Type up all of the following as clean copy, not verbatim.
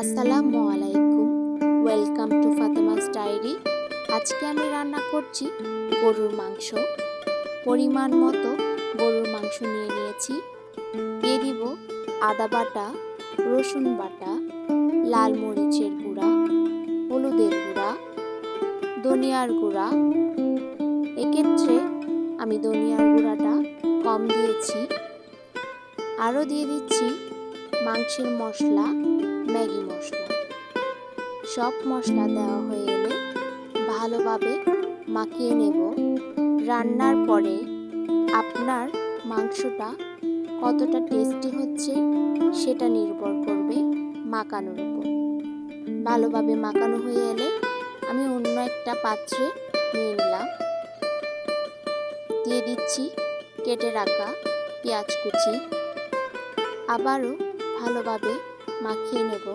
আসসালামু আলাইকুম, welcome to Fatema's diary. আজকে আমি রান্না করছি গরুর মাংস। পরিমাণ মতো গরুর মাংস নিয়ে নিয়েছি। দিয়ে দিব আদা বাটা, রসুন বাটা, লাল মরিচের গুঁড়া, হলুদের গুঁড়া, ধনিয়ার গুঁড়া। এক্ষেত্রে আমি ধনিয়ার গুঁড়াটা কম দিয়েছি। আরও দিয়ে দিচ্ছি মাংসের মশলা, ম্যাগি মশলা। সব মশলা দেওয়া হয়ে এলে ভালোভাবে মাখিয়ে নেব। রান্নার পরে আপনার মাংসটা কতটা টেস্টি হচ্ছে সেটা নির্ভর করবে মাখানোর উপর। ভালোভাবে মাখানো হয়ে এলে আমি অন্য একটা পাত্রে নিয়ে নিলাম। দিয়ে দিচ্ছি কেটে রাখা পেঁয়াজ কুচি। আবারও ভালোভাবে মাখিয়ে নেব।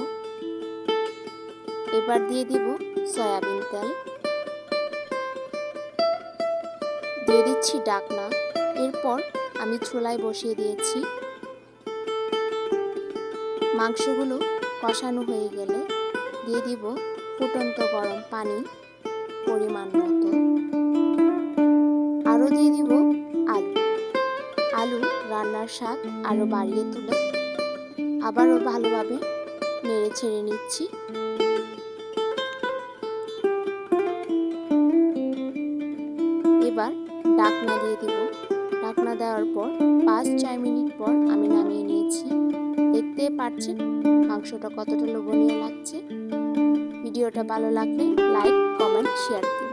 এবার দিয়ে দিব সয়াবিন তেল, দিয়ে দিচ্ছি ঢাকনা। এরপর আমি চুলায় বসিয়ে দিয়েছি। মাংসগুলো কষানো হয়ে গেলে দিয়ে দিব ফুটন্ত গরম পানি পরিমাণ মতো। আরও দিয়ে দিব আলু রান্নার স্বাদ আরও বাড়িয়ে তুলে। আবারও ভালোভাবে নেড়ে ছেড়ে নিচ্ছি। এবার ঢাকনা দিয়ে দিব। ঢাকনা দেওয়ার পর 5-6 মিনিট পর আমি নামিয়ে নিয়েছি। দেখতে পাচ্ছেন মাংসটা কতটা লোভনীয় লাগছে। ভিডিওটা ভালো লাগলে লাইক, কমেন্ট, শেয়ার দিন।